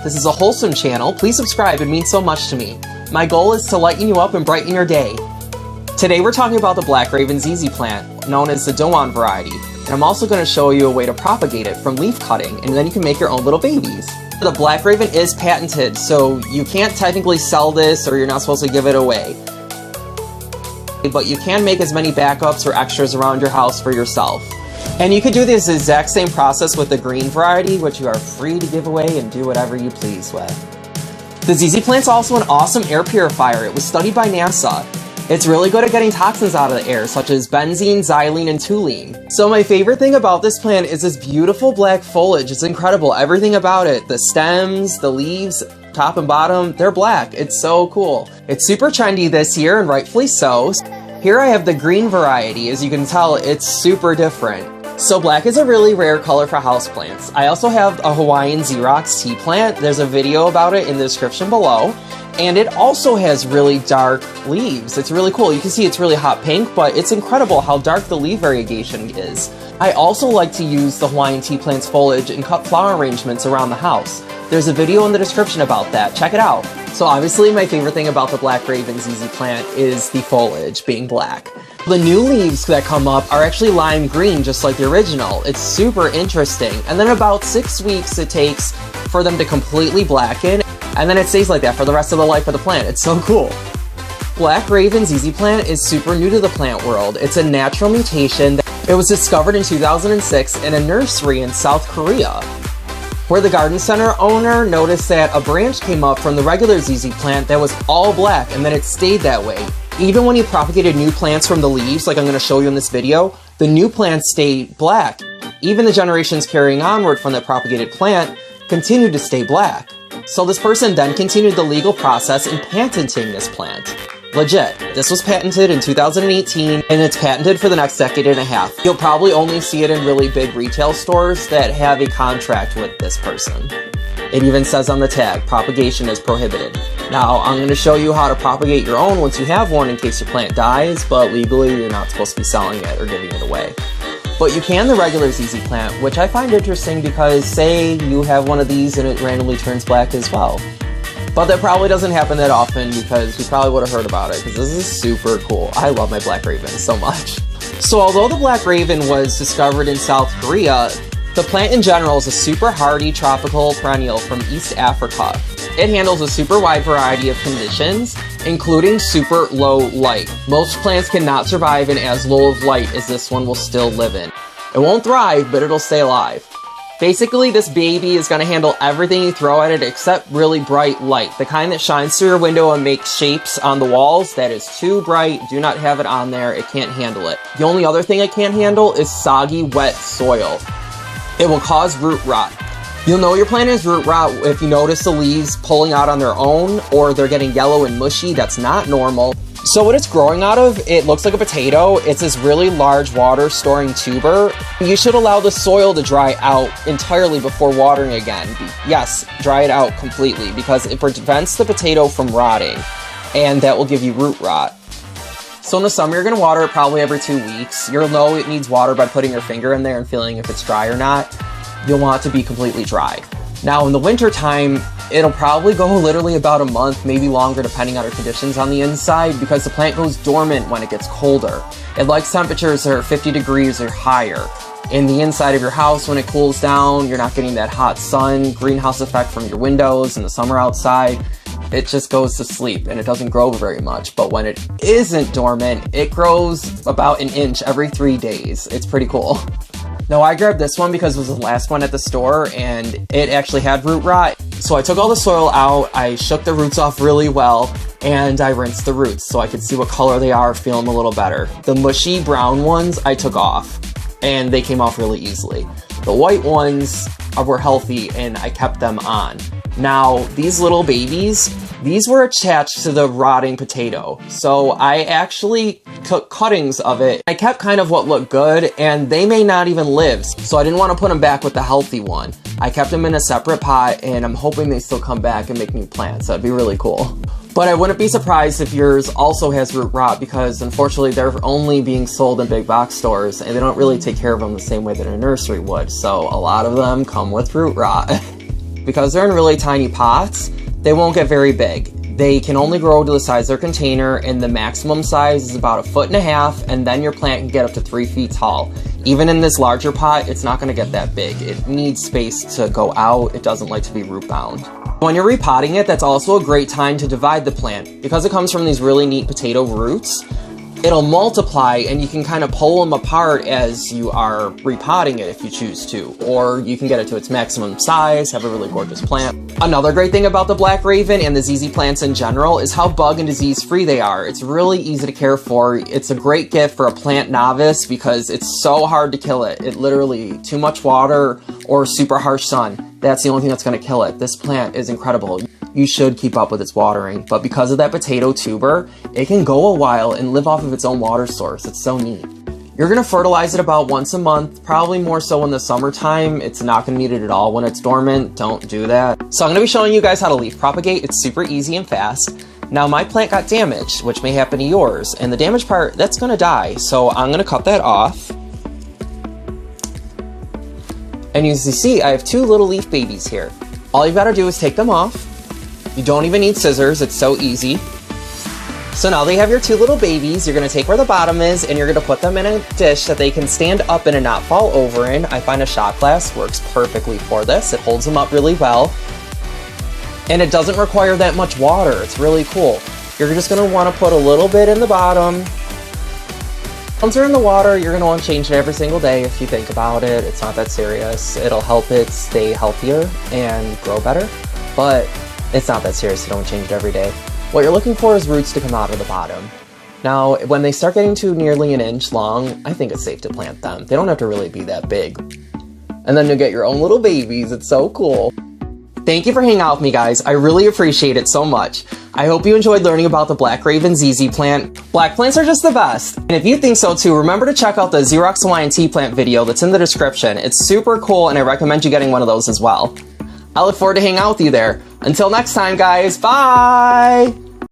This is a wholesome channel. Please subscribe, it means so much to me. My goal is to lighten you up and brighten your day. Today we're talking about the Black Raven ZZ plant, known as the Doan variety. And I'm also going to show you a way to propagate it from leaf cutting, and then you can make your own little babies. The Black Raven is patented, so you can't technically sell this or you're not supposed to give it away. But you can make as many backups or extras around your house for yourself. And you could do this exact same process with the green variety, which you are free to give away and do whatever you please with. The ZZ plant's also an awesome air purifier. It was studied by NASA. It's really good at getting toxins out of the air, such as benzene, xylene, and toluene. So my favorite thing about this plant is this beautiful black foliage. It's incredible, everything about it. The stems, the leaves, top and bottom, they're black. It's so cool. It's super trendy this year, and rightfully so. Here I have the green variety. As you can tell, it's super different. So black is a really rare color for houseplants. I also have a Hawaiian Xerox tea plant. There's a video about it in the description below. And it also has really dark leaves. It's really cool. You can see it's really hot pink, but it's incredible how dark the leaf variegation is. I also like to use the Hawaiian tea plant's foliage and cut flower arrangements around the house. There's a video in the description about that. Check it out. So obviously my favorite thing about the Black Raven ZZ plant is the foliage being black. The new leaves that come up are actually lime green, just like the original. It's super interesting. And then about 6 weeks it takes for them to completely blacken, and then it stays like that for the rest of the life of the plant. It's so cool. Black Raven ZZ plant is super new to the plant world. It's a natural mutation. It was discovered in 2006 in a nursery in South Korea, where the garden center owner noticed that a branch came up from the regular ZZ plant that was all black, and then it stayed that way. Even when he propagated new plants from the leaves, like I'm going to show you in this video, the new plants stayed black. Even the generations carrying onward from that propagated plant continued to stay black. So this person then continued the legal process in patenting this plant. Legit. This was patented in 2018, and it's patented for the next decade and a half. You'll probably only see it in really big retail stores that have a contract with this person. It even says on the tag, propagation is prohibited. Now, I'm going to show you how to propagate your own once you have one in case your plant dies, but legally you're not supposed to be selling it or giving it away. But you can the regular ZZ plant, which I find interesting because say you have one of these and it randomly turns black as well. But that probably doesn't happen that often because we probably would have heard about it, because this is super cool. I love my Black Raven so much. So although the Black Raven was discovered in South Korea, the plant in general is a super hardy tropical perennial from East Africa. It handles a super wide variety of conditions, including super low light. Most plants cannot survive in as low of light as this one will still live in. It won't thrive, but it'll stay alive. Basically, this baby is going to handle everything you throw at it except really bright light. The kind that shines through your window and makes shapes on the walls. That is too bright. Do not have it on there. It can't handle it. The only other thing it can't handle is soggy, wet soil. It will cause root rot. You'll know your plant is root rot if you notice the leaves pulling out on their own or they're getting yellow and mushy. That's not normal. So what it's growing out of, it looks like a potato. It's this really large water storing tuber. You should allow the soil to dry out entirely before watering again. Yes, dry it out completely because it prevents the potato from rotting, and that will give you root rot. So in the summer, you're going to water it probably every 2 weeks. You'll know it needs water by putting your finger in there and feeling if it's dry or not. You'll want it to be completely dry. Now in the winter time, it'll probably go literally about a month, maybe longer depending on our conditions on the inside, because the plant goes dormant when it gets colder. It likes temperatures that are 50 degrees or higher. In the inside of your house, when it cools down, you're not getting that hot sun, greenhouse effect from your windows in the summer outside. It just goes to sleep and it doesn't grow very much. But when it isn't dormant, it grows about an inch every 3 days. It's pretty cool. Now I grabbed this one because it was the last one at the store and it actually had root rot. So I took all the soil out, I shook the roots off really well, and I rinsed the roots so I could see what color they are, feel them a little better. The mushy brown ones I took off and they came off really easily. The white ones were healthy and I kept them on. Now these little babies, these were attached to the rotting potato. So I actually took cuttings of it. I kept kind of what looked good and they may not even live. So I didn't want to put them back with the healthy one. I kept them in a separate pot and I'm hoping they still come back and make new plants. That'd be really cool. But I wouldn't be surprised if yours also has root rot because unfortunately they're only being sold in big box stores and they don't really take care of them the same way that a nursery would. So a lot of them come with root rot. because they're in really tiny pots, they won't get very big. They can only grow to the size of their container, and the maximum size is about 1.5 feet, and then your plant can get up to 3 feet tall. Even in this larger pot, it's not going to get that big. It needs space to go out. It doesn't like to be root bound. When you're repotting it, that's also a great time to divide the plant. Because it comes from these really neat potato roots, it'll multiply, and you can kind of pull them apart as you are repotting it if you choose to. Or you can get it to its maximum size, have a really gorgeous plant. Another great thing about the Black Raven and the ZZ plants in general is how bug and disease free they are. It's really easy to care for. It's a great gift for a plant novice because it's so hard to kill it. It literally, too much water or super harsh sun, that's the only thing that's going to kill it. This plant is incredible. You should keep up with its watering, but because of that potato tuber, it can go a while and live off of its own water source. It's so neat. You're gonna fertilize it about once a month, probably more so in the summertime. It's not gonna need it at all when it's dormant. Don't do that. So I'm gonna be showing you guys how to leaf propagate. It's super easy and fast. Now my plant got damaged, which may happen to yours, and the damaged part, that's gonna die. So I'm gonna cut that off. And as you see, I have 2 little leaf babies here. All you've gotta do is take them off. You don't even need scissors, it's so easy. So now they have your 2 little babies. You're gonna take where the bottom is and you're gonna put them in a dish that they can stand up in and not fall over in. I find a shot glass works perfectly for this. It holds them up really well. And it doesn't require that much water. It's really cool. You're just gonna wanna put a little bit in the bottom. Once they're in the water, you're gonna wanna change it every single day if you think about it. It's not that serious. It'll help it stay healthier and grow better. But it's not that serious, you don't change it every day. What you're looking for is roots to come out of the bottom. Now, when they start getting to nearly an inch long, I think it's safe to plant them. They don't have to really be that big. And then you'll get your own little babies, it's so cool. Thank you for hanging out with me, guys. I really appreciate it so much. I hope you enjoyed learning about the Black Raven ZZ plant. Black plants are just the best. And if you think so too, remember to check out the Xerox Hawaiian tea plant video that's in the description. It's super cool and I recommend you getting one of those as well. I look forward to hanging out with you there. Until next time, guys, bye!